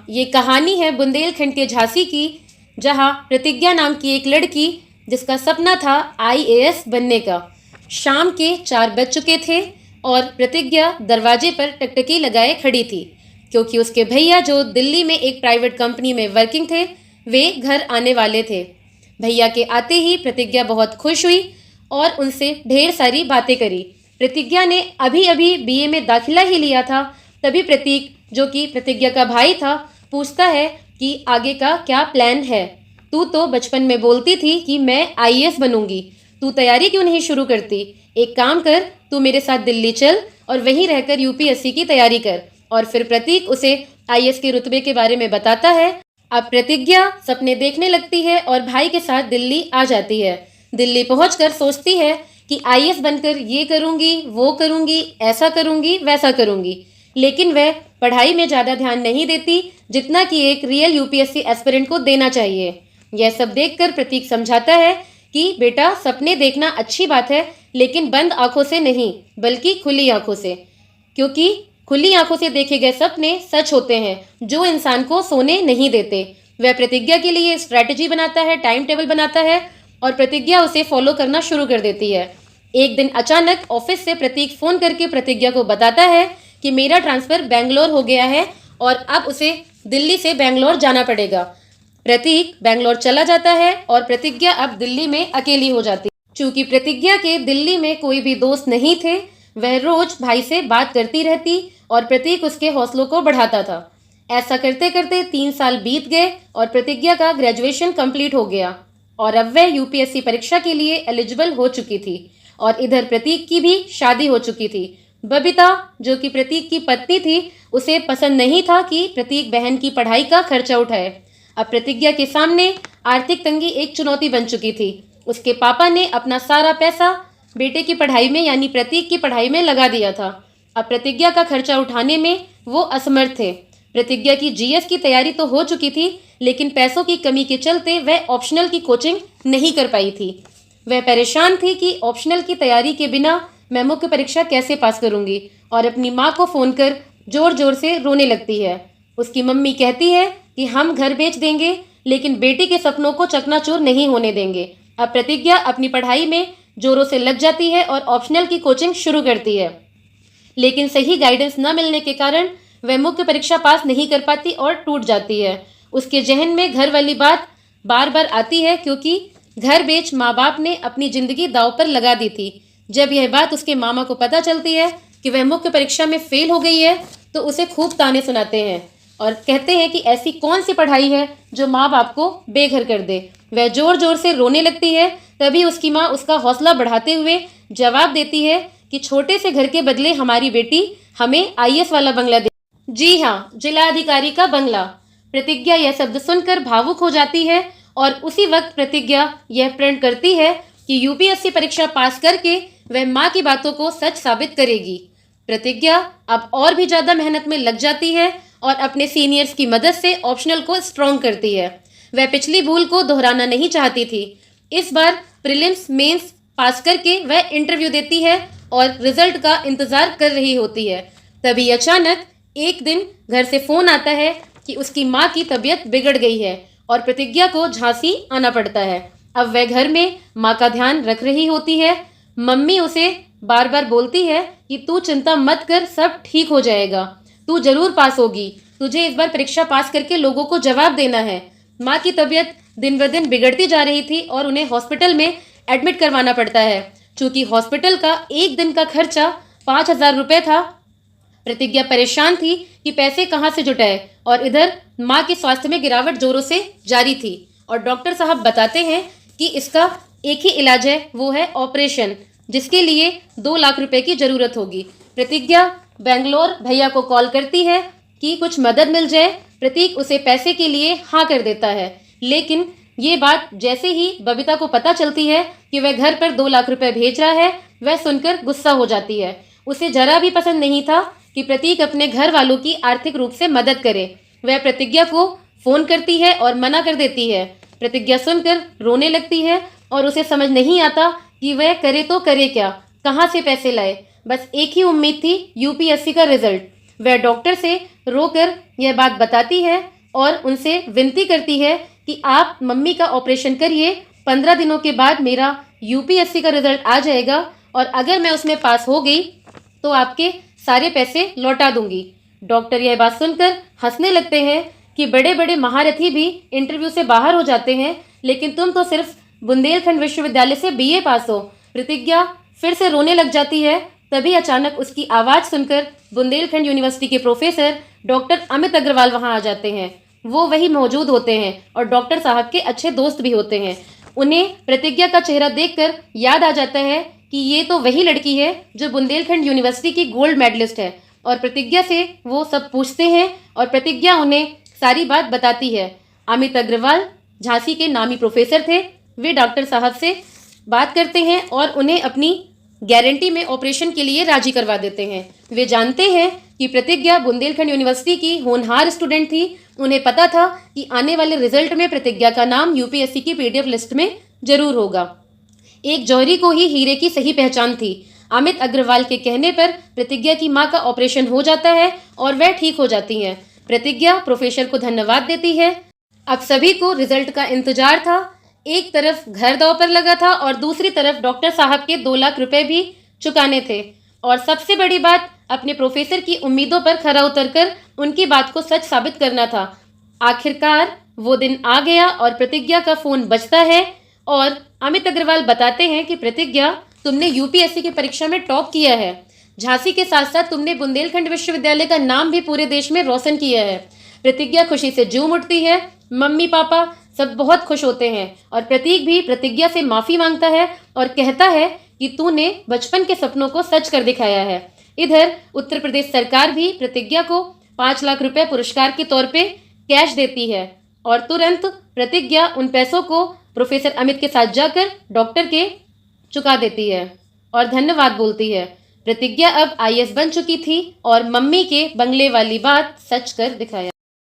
ये कहानी है बुंदेलखंड के झांसी की, जहाँ प्रतिज्ञा नाम की एक लड़की जिसका सपना था आईएएस बनने का। शाम के 4 बज चुके थे और प्रतिज्ञा दरवाजे पर टकटकी लगाए खड़ी थी, क्योंकि उसके भैया जो दिल्ली में एक प्राइवेट कंपनी में वर्किंग थे, वे घर आने वाले थे। भैया के आते ही प्रतिज्ञा बहुत खुश हुई और उनसे ढेर सारी बातें करी। प्रतिज्ञा ने अभी अभी बीए में दाखिला ही लिया था, तभी प्रतीक, जो कि प्रतिज्ञा का भाई था, पूछता है कि आगे का क्या प्लान है। तू तो बचपन में बोलती थी कि मैं आईएएस बनूंगी, तू तैयारी क्यों नहीं शुरू करती? एक काम कर, तू मेरे साथ दिल्ली चल और वहीं रहकर यूपीएससी की तैयारी कर। और फिर प्रतीक उसे आईएएस के रुतबे के बारे में बताता है। अब प्रतिज्ञा सपने देखने लगती है और भाई के साथ दिल्ली आ जाती है। दिल्ली पहुंचकर सोचती है कि आईएएस बनकर ये करूंगी, वो करूंगी, ऐसा करूंगी, वैसा करूंगी, लेकिन वह पढ़ाई में ज़्यादा ध्यान नहीं देती जितना कि एक रियल यूपीएससी एस्पिरेंट को देना चाहिए। यह सब देखकर प्रतीक समझाता है कि बेटा, सपने देखना अच्छी बात है, लेकिन बंद आंखों से नहीं, बल्कि खुली आंखों से, क्योंकि खुली आंखों से देखे गए सपने सच होते हैं जो इंसान को सोने नहीं देते। वह प्रतिज्ञा के लिए स्ट्रैटेजी बनाता है, टाइम टेबल बनाता है और प्रतिज्ञा उसे फॉलो करना शुरू कर देती है। एक दिन अचानक ऑफिस से प्रतीक फोन करके प्रतिज्ञा को बताता है कि मेरा ट्रांसफर बेंगलोर हो गया है और अब उसे दिल्ली से बेंगलोर जाना पड़ेगा। प्रतीक बेंगलोर चला जाता है और प्रतिज्ञा अब दिल्ली में अकेली हो जाती है। चूंकि प्रतिज्ञा के दिल्ली में कोई भी दोस्त नहीं थे, वह रोज भाई से बात करती रहती और प्रतीक उसके हौसलों को बढ़ाता था। ऐसा करते करते 3 साल बीत गए और प्रतिज्ञा का ग्रेजुएशन कंप्लीट हो गया और अब वह यूपीएससी परीक्षा के लिए एलिजिबल हो चुकी थी। और इधर प्रतीक की भी शादी हो चुकी थी। बबीता, जो कि प्रतीक की पत्नी थी, उसे पसंद नहीं था कि प्रतीक बहन की पढ़ाई का खर्चा उठाए। अब प्रतिज्ञा के सामने आर्थिक तंगी एक चुनौती बन चुकी थी। उसके पापा ने अपना सारा पैसा बेटे की पढ़ाई में, यानी प्रतीक की पढ़ाई में लगा दिया था। अब प्रतिज्ञा का खर्चा उठाने में वो असमर्थ थे। प्रतिज्ञा की जीएस की तैयारी तो हो चुकी थी, लेकिन पैसों की कमी के चलते वह ऑप्शनल की कोचिंग नहीं कर पाई थी। वह परेशान थी कि ऑप्शनल की तैयारी के बिना मैं मुख्य परीक्षा कैसे पास करूंगी, और अपनी माँ को फ़ोन कर जोर जोर से रोने लगती है। उसकी मम्मी कहती है कि हम घर बेच देंगे, लेकिन बेटी के सपनों को चकनाचूर नहीं होने देंगे। अब प्रतिज्ञा अपनी पढ़ाई में जोरों से लग जाती है और ऑप्शनल की कोचिंग शुरू करती है, लेकिन सही गाइडेंस न मिलने के कारण वह मुख्य परीक्षा पास नहीं कर पाती और टूट जाती है। उसके जहन में घर वाली बात बार बार आती है, क्योंकि घर बेच माँ बाप ने अपनी जिंदगी दांव पर लगा दी थी। जब यह बात उसके मामा को पता चलती है कि वह मुख्य परीक्षा में फेल हो गई है, तो उसे खूब ताने सुनाते हैं और कहते हैं कि ऐसी कौन सी पढ़ाई है जो माँ बाप को बेघर कर दे। वह जोर जोर से रोने लगती है। तभी उसकी माँ उसका हौसला बढ़ाते हुए जवाब देती है कि छोटे से घर के बदले हमारी बेटी हमें आईएएस वाला बंगला दे। जी हाँ, जिलाधिकारी का बंगला। प्रतिज्ञा यह शब्द सुनकर भावुक हो जाती है और उसी वक्त प्रतिज्ञा यह प्रण करती है कि यूपीएससी परीक्षा पास करके वह माँ की बातों को सच साबित करेगी। प्रतिज्ञा अब और भी ज़्यादा मेहनत में लग जाती है और अपने सीनियर्स की मदद से ऑप्शनल को स्ट्रॉन्ग करती है। वह पिछली भूल को दोहराना नहीं चाहती थी। इस बार प्रीलिम्स मेंस पास करके वह इंटरव्यू देती है और रिजल्ट का इंतज़ार कर रही होती है। तभी अचानक एक दिन घर से फ़ोन आता है कि उसकी माँ की तबीयत बिगड़ गई है और प्रतिज्ञा को झांसी आना पड़ता है। अब वह घर में माँ का ध्यान रख रही होती है। मम्मी उसे बार बार बोलती है कि तू चिंता मत कर, सब ठीक हो जाएगा, तू जरूर पास होगी, तुझे इस बार परीक्षा पास करके लोगों को जवाब देना है। माँ की तबीयत दिन ब दिन बिगड़ती जा रही थी और उन्हें हॉस्पिटल में एडमिट करवाना पड़ता है। चूँकि हॉस्पिटल का एक दिन का खर्चा 5,000 रुपये था। प्रतिज्ञा परेशान थी कि पैसे कहाँ से जुटाए, और इधर माँ के स्वास्थ्य में गिरावट जोरों से जारी थी और डॉक्टर साहब बताते हैं कि इसका एक ही इलाज है, वो है ऑपरेशन, जिसके लिए 2 लाख रुपए की ज़रूरत होगी। प्रतिज्ञा बेंगलोर भैया को कॉल करती है कि कुछ मदद मिल जाए। प्रतीक उसे पैसे के लिए हाँ कर देता है, लेकिन ये बात जैसे ही बबीता को पता चलती है कि वह घर पर 2 लाख रुपए भेज रहा है, वह सुनकर गुस्सा हो जाती है। उसे जरा भी पसंद नहीं था कि प्रतीक अपने घर वालों की आर्थिक रूप से मदद करे। वह प्रतिज्ञा को फ़ोन करती है और मना कर देती है। प्रतिज्ञा सुनकर रोने लगती है और उसे समझ नहीं आता कि वह करे तो करे क्या, कहाँ से पैसे लाए। बस एक ही उम्मीद थी, यूपीएससी का रिजल्ट। वह डॉक्टर से रोकर यह बात बताती है और उनसे विनती करती है कि आप मम्मी का ऑपरेशन करिए, 15 दिनों के बाद मेरा यूपीएससी का रिजल्ट आ जाएगा और अगर मैं उसमें पास हो गई तो आपके सारे पैसे लौटा दूंगी। डॉक्टर यह बात सुनकर हंसने लगते हैं कि बड़े बड़े महारथी भी इंटरव्यू से बाहर हो जाते हैं, लेकिन तुम तो सिर्फ बुंदेलखंड विश्वविद्यालय से बीए पास हो। प्रतिज्ञा फिर से रोने लग जाती है। तभी अचानक उसकी आवाज़ सुनकर बुंदेलखंड यूनिवर्सिटी के प्रोफेसर डॉक्टर अमित अग्रवाल वहां आ जाते हैं। वो वही मौजूद होते हैं और डॉक्टर साहब के अच्छे दोस्त भी होते हैं। उन्हें प्रतिज्ञा का चेहरा देखकर याद आ जाता है कि ये तो वही लड़की है जो बुंदेलखंड यूनिवर्सिटी की गोल्ड मेडलिस्ट है, और प्रतिज्ञा से वो सब पूछते हैं और प्रतिज्ञा उन्हें सारी बात बताती है। अमित अग्रवाल झांसी के नामी प्रोफेसर थे। वे डॉक्टर साहब से बात करते हैं और उन्हें अपनी गारंटी में ऑपरेशन के लिए राजी करवा देते हैं। वे जानते हैं कि प्रतिज्ञा बुंदेलखंड यूनिवर्सिटी की होनहार स्टूडेंट थी। उन्हें पता था कि आने वाले रिजल्ट में प्रतिज्ञा का नाम यूपीएससी की पीडीएफ लिस्ट में जरूर होगा। एक जौहरी को ही हीरे की सही पहचान थी। अमित अग्रवाल के कहने पर प्रतिज्ञा की मां का ऑपरेशन हो जाता है और वह ठीक हो जाती हैं। प्रतिज्ञा प्रोफेसर को धन्यवाद देती है। अब सभी को रिजल्ट का इंतजार था। एक तरफ घर दांव पर लगा था और दूसरी तरफ डॉक्टर साहब के 2 लाख रुपए भी चुकाने थे, और सबसे बड़ी बात अपने प्रोफेसर की उम्मीदों पर खरा उतरकर उनकी बात को सच साबित करना था। आखिरकार वो दिन आ गया और प्रतिज्ञा का फोन बजता है और अमित अग्रवाल बताते हैं कि प्रतिज्ञा, तुमने यूपीएससी की परीक्षा में टॉप किया है। झांसी के साथ साथ तुमने बुंदेलखंड विश्वविद्यालय का नाम भी पूरे देश में रोशन किया है। प्रतिज्ञा खुशी से झूम उठती है। मम्मी पापा सब बहुत खुश होते हैं और प्रतीक भी प्रतिज्ञा से माफी मांगता है और कहता है कि तूने बचपन के सपनों को सच कर दिखाया है। इधर उत्तर प्रदेश सरकार भी प्रतिज्ञा को 5 लाख रुपए पुरस्कार के तौर पे कैश देती है और तुरंत प्रतिज्ञा उन पैसों को प्रोफेसर अमित के साथ जाकर डॉक्टर के चुका देती है और धन्यवाद बोलती है। प्रतिज्ञा अब आईएएस बन चुकी थी और मम्मी के बंगले वाली बात सच कर दिखाया।